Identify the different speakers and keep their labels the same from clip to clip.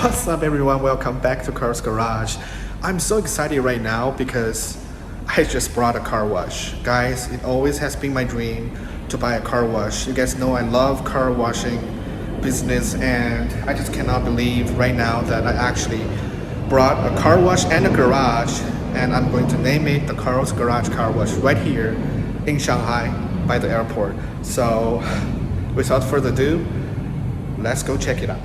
Speaker 1: What's up everyone, welcome back to Car's Garage. I'm so excited right now because I just brought a car wash. Guys, it always has been my dream to buy a car wash. You guys know I love car washing business, and I just cannot believe right now that I actually brought a car wash and a garage, and I'm going to name it the Car's Garage Car Wash right here in Shanghai by the airport. So without further ado, let's go check it out.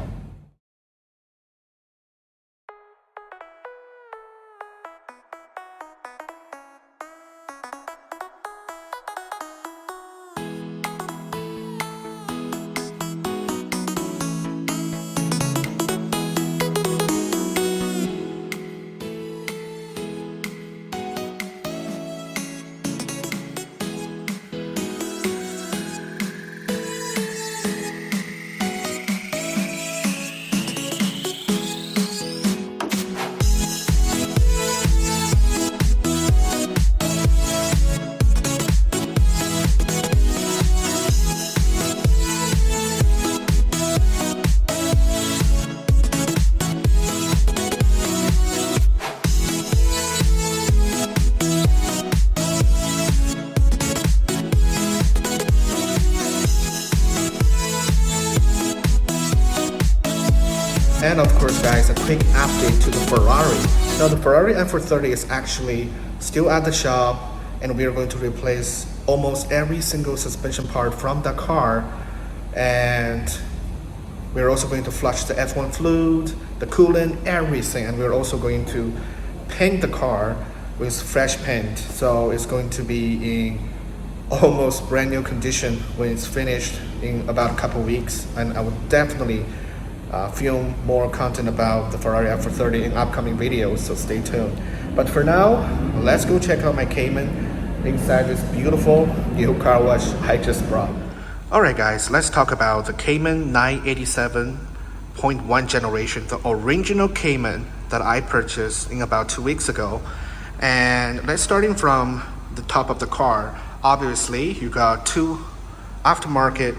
Speaker 1: And of course guys, a quick update to the Ferrari. Now the Ferrari F430 is actually still at the shop, and we are going to replace almost every single suspension part from the car, and we're also going to flush the F1 fluid, the coolant, everything, and we're also going to paint the car with fresh paint. So it's going to be in almost brand new condition when it's finished in about a couple weeks, and I would definitely film more content about the Ferrari F430 in upcoming videos, so stay tuned. But for now, let's go check out my Cayman inside this beautiful new car wash I just brought. Alright guys, let's talk about the Cayman 987.1 generation, the original Cayman that I purchased in about 2 weeks ago. And let's starting from the top of the car. Obviously, you got two aftermarket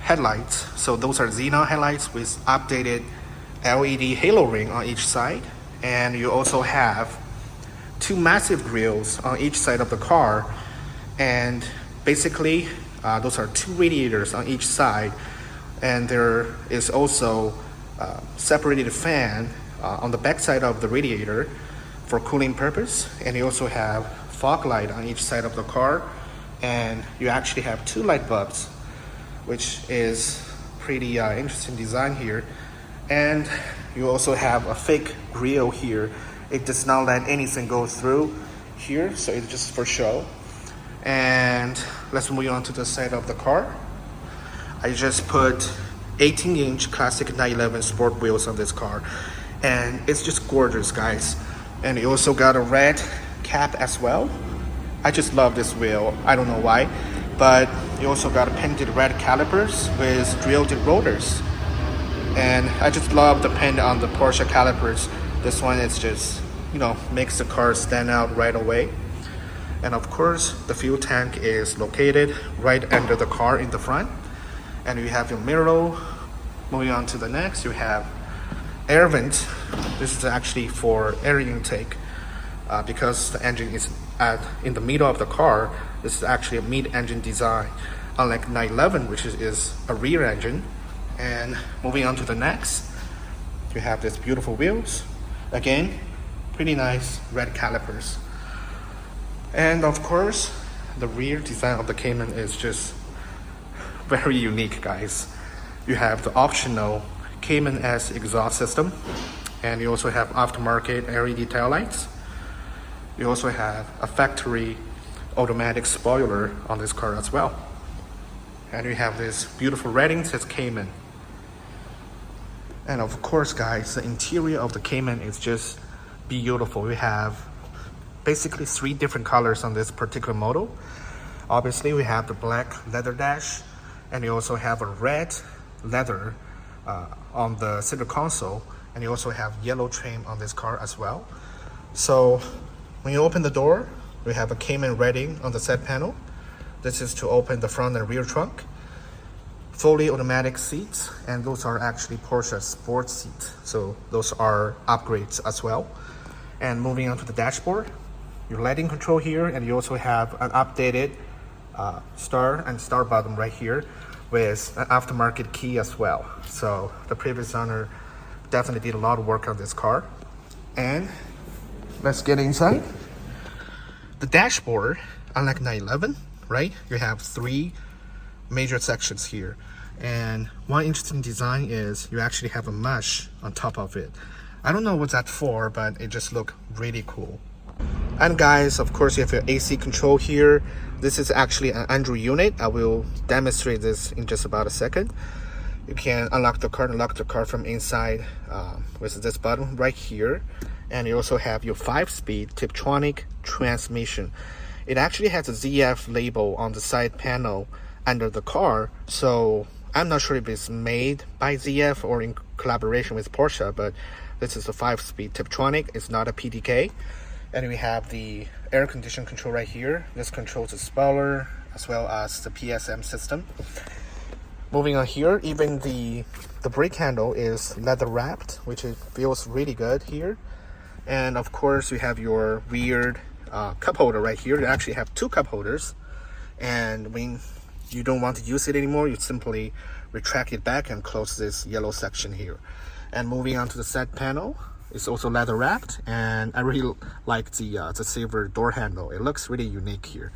Speaker 1: headlights. So those are xenon headlights with updated LED halo ring on each side, and you also have two massive grills on each side of the car, and basically those are two radiators on each side, and there is also separated fan on the back side of the radiator for cooling purpose, and you also have fog light on each side of the car, and you actually have two light bulbs, which is pretty interesting design here. And you also have a fake grille here. It does not let anything go through here, so it's just for show. And let's move on to the side of the car. I just put 18-inch classic 911 sport wheels on this car, and it's just gorgeous guys. And you also got a red cap as well. I just love this wheel, I don't know why. But you also got painted red calipers with drilled rotors. And I just love the paint on the Porsche calipers. This one is just, makes the car stand out right away. And of course, the fuel tank is located right under the car in the front. And you have your mirror. Moving on to the next, you have air vent. This is actually for air intake. Because the engine is in the middle of the car, this is actually a mid-engine design, unlike 911, which is a rear engine. And moving on to the next, you have these beautiful wheels. Again, pretty nice red calipers. And of course, the rear design of the Cayman is just very unique, guys. You have the optional Cayman S exhaust system, and you also have aftermarket LED taillights. You also have a factory automatic spoiler on this car as well. And you have this beautiful rating, says Cayman. And of course guys, the interior of the Cayman is just beautiful. We have basically 3 different colors on this particular model. Obviously we have the black leather dash, and you also have a red leather on the center console, and you also have yellow trim on this car as well. So when you open the door, we have a Cayman rating on the side panel. This is to open the front and rear trunk. fully automatic seats, and those are actually Porsche sports seats, so those are upgrades as well. And moving on to the dashboard, your lighting control here, and you also have an updated start and start button right here with an aftermarket key as well. So the previous owner definitely did a lot of work on this car. And let's get inside. The dashboard, unlike 911, right? You have 3 major sections here. And one interesting design is you actually have a mesh on top of it. I don't know what that's for, but it just looks really cool. And guys, of course, you have your AC control here. This is actually an Android unit. I will demonstrate this in just about a second. You can unlock the car and lock the car from inside with this button right here. And you also have your 5-speed Tiptronic transmission. It actually has a ZF label on the side panel under the car, so I'm not sure if it's made by ZF or in collaboration with Porsche, but this is a 5-speed Tiptronic. It's not a PDK. And we have the air condition control right here. This controls the spoiler as well as the PSM system. Moving on here, even the brake handle is leather wrapped, which it feels really good here. And of course, you have your weird cup holder right here. You actually have 2 cup holders, and when you don't want to use it anymore, you simply retract it back and close this yellow section here. And moving on to the side panel, it's also leather wrapped, and I really like the silver door handle. It looks really unique here.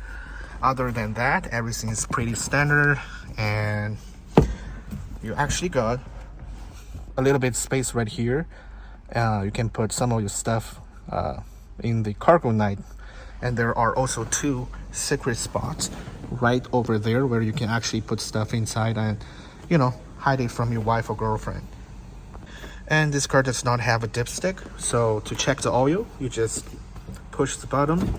Speaker 1: Other than that, everything is pretty standard, and you actually got a little bit of space right here. You can put some of your stuff in the cargo night, and there are also 2 secret spots right over there where you can actually put stuff inside and, you know, hide it from your wife or girlfriend. And this car does not have a dipstick, so to check the oil, you just push the button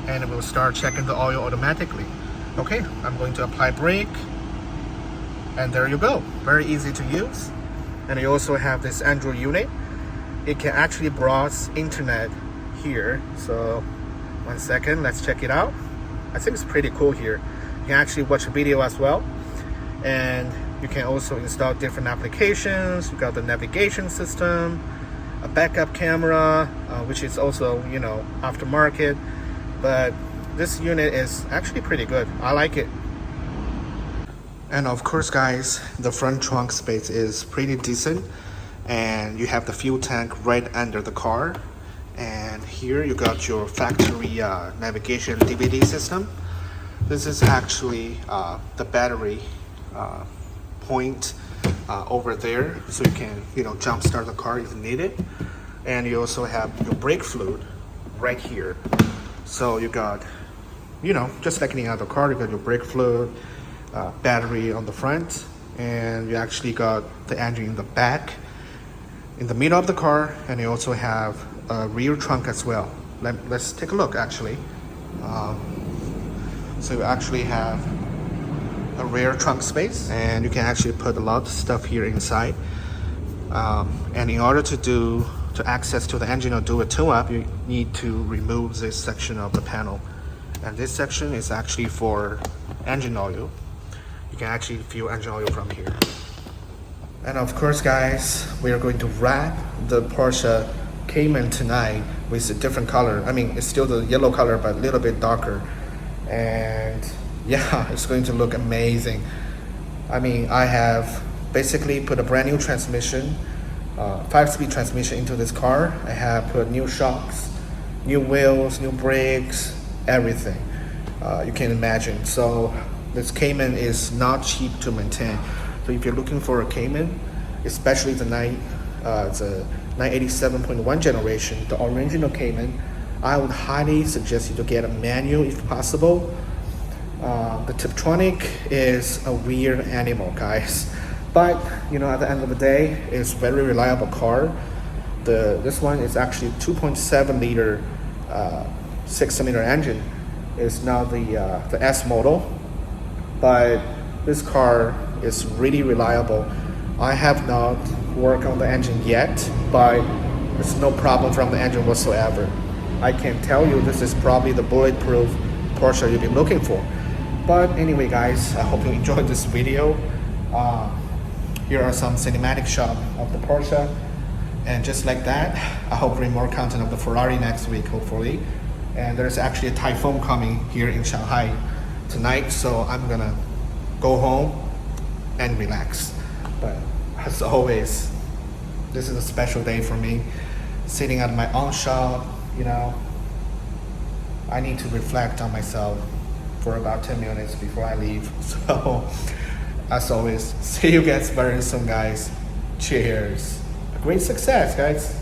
Speaker 1: and it will start checking the oil automatically. Okay, I'm going to apply brake, and there you go. Very easy to use. And you also have this Android unit. It can actually browse internet here. So 1 second, let's check it out. I think it's pretty cool here. You can actually watch a video as well, and you can also install different applications. You got the navigation system, a backup camera, which is also, you know, aftermarket. But this unit is actually pretty good. I like it. And of course, guys, the front trunk space is pretty decent, and you have the fuel tank right under the car. And here you got your factory navigation DVD system. This is actually the battery point over there, so you can, you know, jump start the car if needed. And you also have your brake fluid right here. So you got, you know, just like any other car, you got your brake fluid, battery on the front, and you actually got the engine in the back, in the middle of the car, and you also have a rear trunk as well. Let's take a look actually. So you actually have a rear trunk space, and you can actually put a lot of stuff here inside. And in order to access to the engine or do a tune-up, you need to remove this section of the panel. And this section is actually for engine oil. You can actually fuel engine oil from here. And of course, guys, we are going to wrap the Porsche Cayman tonight with a different color. I mean, it's still the yellow color, but a little bit darker. And yeah, it's going to look amazing. I mean, I have basically put a brand new transmission, 5-speed transmission into this car. I have put new shocks, new wheels, new brakes, everything you can imagine. So this Cayman is not cheap to maintain. So if you're looking for a Cayman, especially the 987.1 generation, the original Cayman, I would highly suggest you to get a manual if possible. The Tiptronic is a weird animal, guys, but you know, at the end of the day, it's a very reliable car. This one is actually 2.7 liter 6-cylinder engine. It's now the S model, but this car is really reliable. I have not worked on the engine yet, but there's no problem from the engine whatsoever. I can tell you this is probably the bulletproof Porsche you've been looking for. But anyway, guys, I hope you enjoyed this video. Here are some cinematic shots of the Porsche. And just like that, I hope bring more content of the Ferrari next week, hopefully. And there's actually a typhoon coming here in Shanghai tonight, so I'm gonna go home and relax. But as always, this is a special day for me. Sitting at my own shop, you know, I need to reflect on myself for about 10 minutes before I leave. So, as always, see you guys very soon, guys. Cheers. Great success, guys.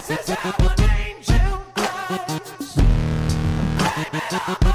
Speaker 2: This is how an angel does.